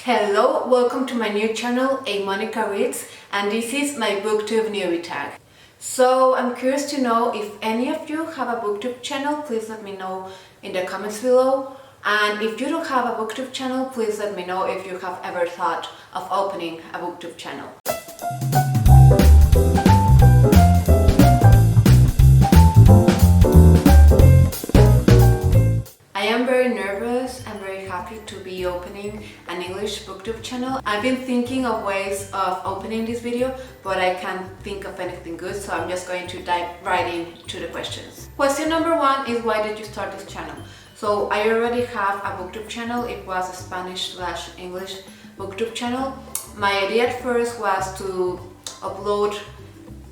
Hello, welcome to my new channel, A Monica Reads, and this is my Booktube newbie tag. So I'm curious to know if any of you have a Booktube channel, please let me know in the comments below. And if you don't have a Booktube channel, please let me know if you have ever thought of opening a Booktube channel. I am very nervous and very happy to be opening an English Booktube channel. I've been thinking of ways of opening this video, but I can't think of anything good, so I'm just going to dive right into the questions. Question number one is, why did you start this channel? So I already have a Booktube channel. It was a Spanish/English Booktube channel. My idea at first was to upload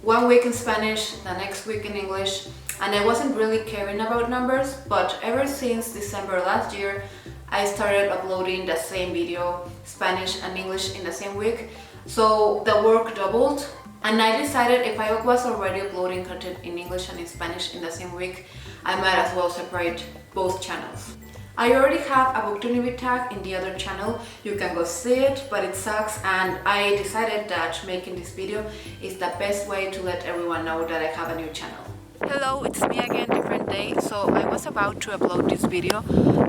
1 week in Spanish, the next week in English, and I wasn't really caring about numbers, but ever since December last year, I started uploading the same video, Spanish and English, in the same week. So the work doubled, and I decided if I was already uploading content in English and in Spanish in the same week, I might as well separate both channels. I already have a Booktube newbie tag in the other channel. You can go see it, but it sucks, and I decided that making this video is the best way to let everyone know that I have a new channel. Hello, it's me again, different day. So I was about to upload this video,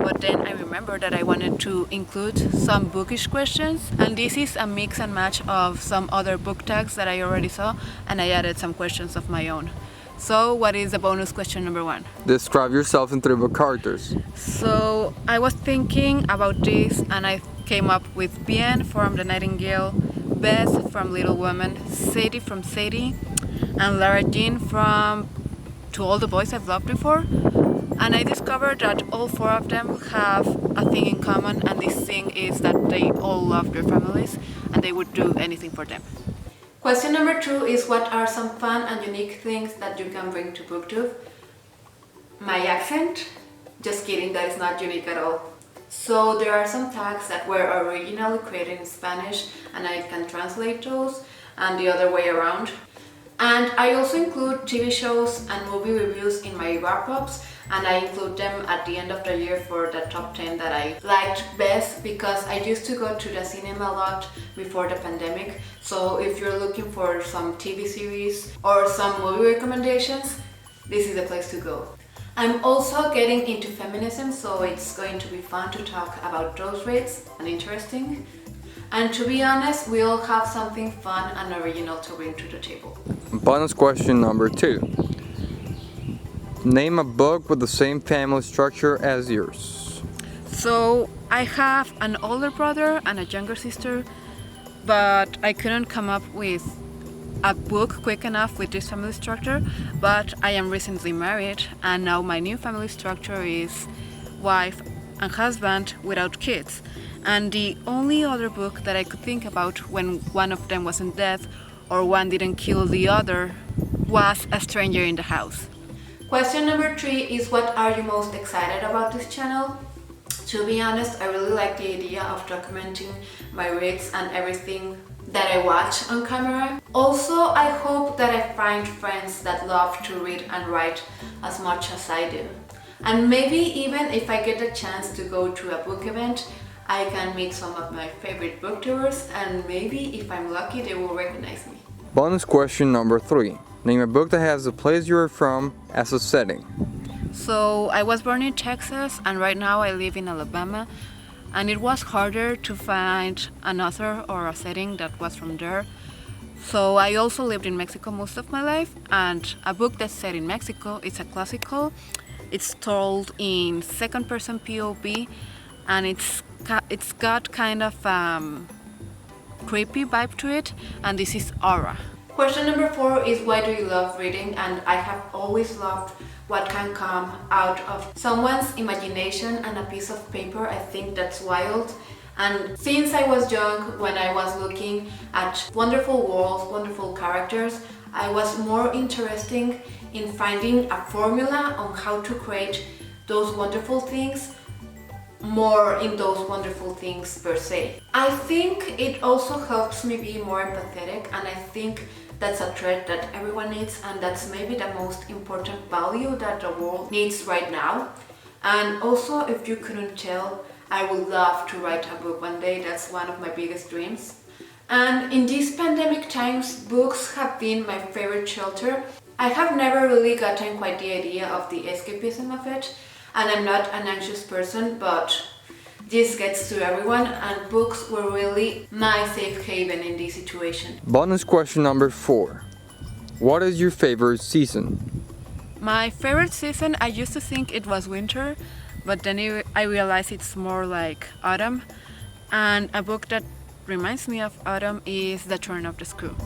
but then I remembered that I wanted to include some bookish questions, and this is a mix and match of some other book tags that I already saw, and I added some questions of my own. So what is the bonus question number one? Describe yourself in 3 book characters. So I was thinking about this, and I came up with Bien from The Nightingale, Beth from Little Women, Sadie from Sadie, and Lara Jean from To All the Boys I've Loved Before. And I discovered that all 4 of them have a thing in common, and this thing is that they all love their families and they would do anything for them. Question number 2 is, what are some fun and unique things that you can bring to Booktube? My accent? Just kidding, that is not unique at all. So there are some tags that were originally created in Spanish, and I can translate those, and the other way around. And I also include TV shows and movie reviews in my wrap-ups, and I include them at the end of the year for the top 10 that I liked best, because I used to go to the cinema a lot before the pandemic. So if you're looking for some TV series or some movie recommendations, this is the place to go. I'm also getting into feminism, so it's going to be fun to talk about those rates and interesting. And to be honest, we all have something fun and original to bring to the table. Bonus question number 2. Name a book with the same family structure as yours. So I have an older brother and a younger sister, but I couldn't come up with a book quick enough with this family structure. But I am recently married, and now my new family structure is wife and husband without kids. And the only other book that I could think about when one of them wasn't dead or one didn't kill the other was A Stranger in the House. Question number 3 is, what are you most excited about this channel? To be honest, I really like the idea of documenting my reads and everything that I watch on camera. Also, I hope that I find friends that love to read and write as much as I do. And maybe even if I get a chance to go to a book event, I can meet some of my favorite booktubers, and maybe if I'm lucky, they will recognize me. Bonus question number 3. Name a book that has the place you are from as a setting. So I was born in Texas, and right now I live in Alabama, and it was harder to find an author or a setting that was from there. So I also lived in Mexico most of my life, and a book that's set in Mexico is a classical. It's told in second person POV, and it's got kind of creepy vibe to it, and this is Aura. Question number 4 is, why do you love reading? And I have always loved what can come out of someone's imagination and a piece of paper. I think that's wild. And since I was young, when I was looking at wonderful worlds, wonderful characters, I was more interested in finding a formula on how to create those wonderful things, more in those wonderful things per se. I think it also helps me be more empathetic, and I think that's a trait that everyone needs, and that's maybe the most important value that the world needs right now. And also, if you couldn't tell, I would love to write a book one day. That's one of my biggest dreams. And in these pandemic times, books have been my favorite shelter. I have never really gotten quite the idea of the escapism of it, and I'm not an anxious person, but this gets to everyone, and books were really my safe haven in this situation. Bonus question number 4. What is your favorite season? My favorite season, I used to think it was winter, but then I realized it's more like autumn. And a book that reminds me of autumn is The Turn of the Screw.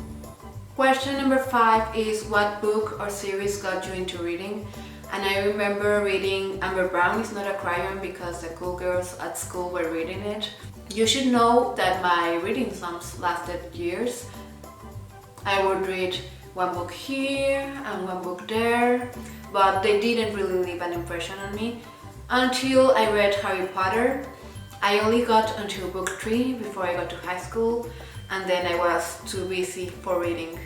Question number 5 is what book or series got you into reading? And I remember reading Amber Brown is Not a Crayon because the cool girls at school were reading it. You should know that my reading slumps lasted years. I would read one book here and one book there, but they didn't really leave an impression on me until I read Harry Potter. I only got until book 3 before I got to high school, and then I was too busy for reading.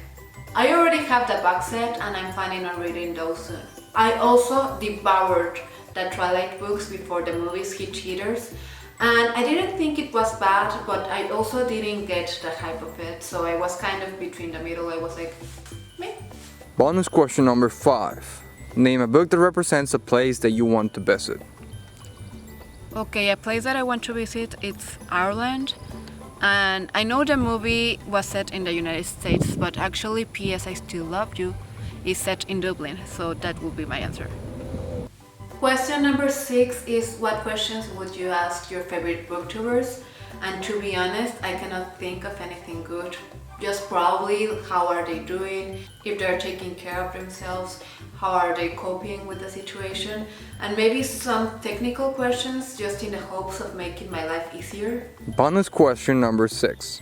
I already have the box set and I'm planning on reading those soon. I also devoured the Twilight books before the movies hit theaters, and I didn't think it was bad, but I also didn't get the hype of it, so I was kind of between the middle. I was like, meh. Bonus question number 5. Name a book that represents a place that you want to visit. Okay, a place that I want to visit, it's Ireland. And I know the movie was set in the United States, but actually P.S. I Still Love You is set in Dublin, so that would be my answer. Question number 6 is what questions would you ask your favorite booktubers? And to be honest, I cannot think of anything good. Just probably how are they doing, if they're taking care of themselves, how are they coping with the situation, and maybe some technical questions just in the hopes of making my life easier. Bonus question number 6.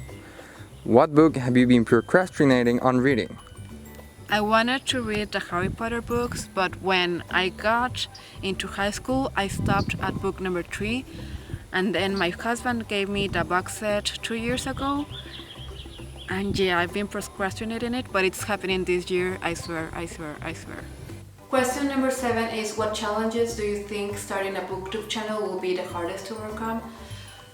What book have you been procrastinating on reading? I wanted to read the Harry Potter books, but when I got into high school, I stopped at book number 3, and then my husband gave me the box set 2 years ago. And yeah, I've been procrastinating it, but it's happening this year, I swear. Question number 7 is what challenges do you think starting a booktube channel will be the hardest to overcome?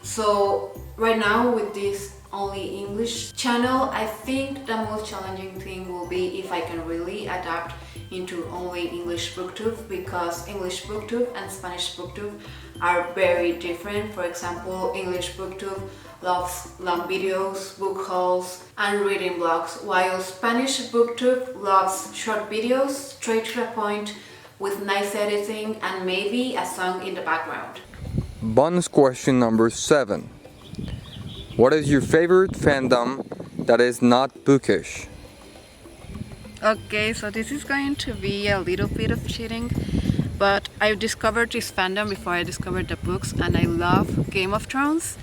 So right now with this only English channel, I think the most challenging thing will be if I can really adapt into only English booktube, because English booktube and Spanish booktube are very different. For example, English booktube loves long videos, book hauls, and reading blogs, while Spanish booktube loves short videos, straight to the point, with nice editing and maybe a song in the background. Bonus question number 7. What is your favorite fandom that is not bookish? Okay, so this is going to be a little bit of cheating, but I discovered this fandom before I discovered the books, and I love Game of Thrones.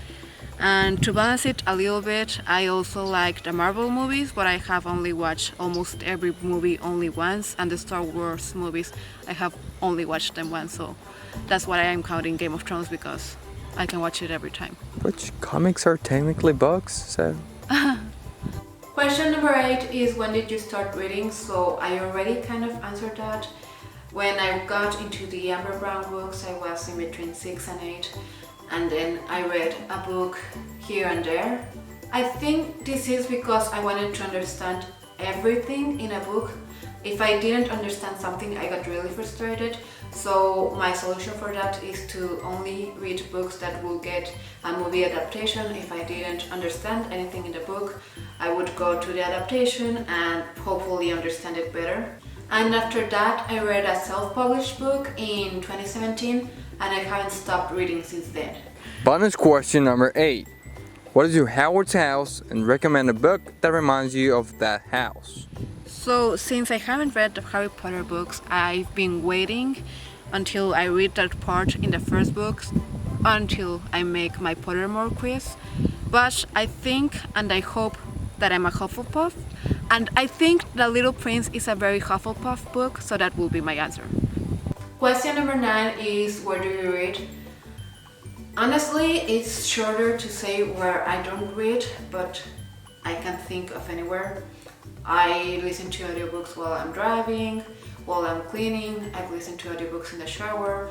And to balance it a little bit, I also like the Marvel movies, but I have only watched almost every movie only once, and the Star Wars movies, I have only watched them once, so that's why I am counting Game of Thrones, because I can watch it every time. Which comics are technically books, so... Question number 8 is when did you start reading? So I already kind of answered that. When I got into the Amber Brown books, I was in between 6 and 8. And then I read a book here and there. I think this is because I wanted to understand everything in a book. If I didn't understand something, I got really frustrated. So my solution for that is to only read books that will get a movie adaptation. If I didn't understand anything in the book, I would go to the adaptation and hopefully understand it better. And after that, I read a self-published book in 2017, and I haven't stopped reading since then. Bonus question number 8. What is your Howard's house, and recommend a book that reminds you of that house? So since I haven't read the Harry Potter books, I've been waiting until I read that part in the first books until I make my Pottermore quiz. But I think and I hope that I'm a Hufflepuff, and I think The Little Prince is a very Hufflepuff book, so that will be my answer. Question number 9 is where do you read? Honestly, it's shorter to say where I don't read, but I can't think of anywhere. I listen to audiobooks while I'm driving, while I'm cleaning. I've listened to audiobooks in the shower,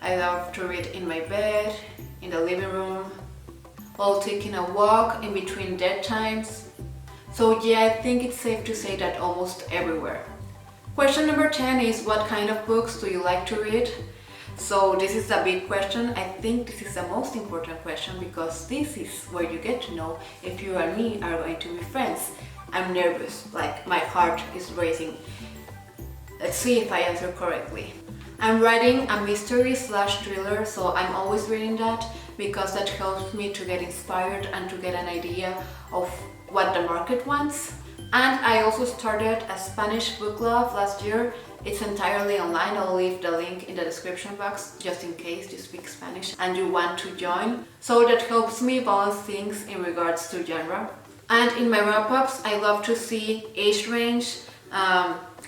I love to read in my bed, in the living room, while taking a walk in between dead times. So yeah, I think it's safe to say that almost everywhere. Question number 10 is, what kind of books do you like to read? So this is a big question. I think this is the most important question because this is where you get to know if you and me are going to be friends. I'm nervous, like my heart is racing. Let's see if I answer correctly. I'm writing a mystery/thriller, so I'm always reading that because that helps me to get inspired and to get an idea of what the market wants. And I also started a Spanish book club last year. It's entirely online. I'll leave the link in the description box just in case you speak Spanish and you want to join. So that helps me balance things in regards to genre. And in my wrap-ups, I love to see age range,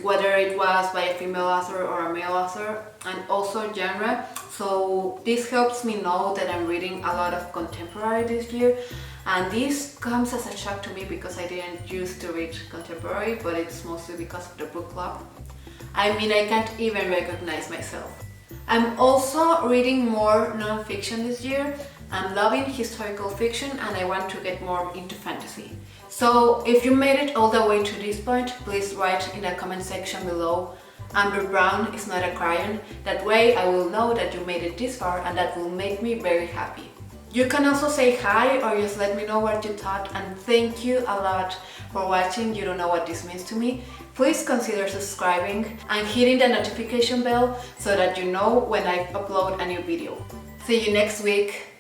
whether it was by a female author or a male author, and also genre. So this helps me know that I'm reading a lot of contemporary this year. And this comes as a shock to me because I didn't used to read contemporary, but it's mostly because of the book club. I mean, I can't even recognize myself. I'm also reading more non-fiction this year. I'm loving historical fiction and I want to get more into fantasy. So if you made it all the way to this point, please write in the comment section below, Amber Brown is not a crayon. That way I will know that you made it this far and that will make me very happy. You can also say hi or just let me know what you thought, and thank you a lot for watching. You don't know what this means to me. Please consider subscribing and hitting the notification bell so that you know when I upload a new video. See you next week.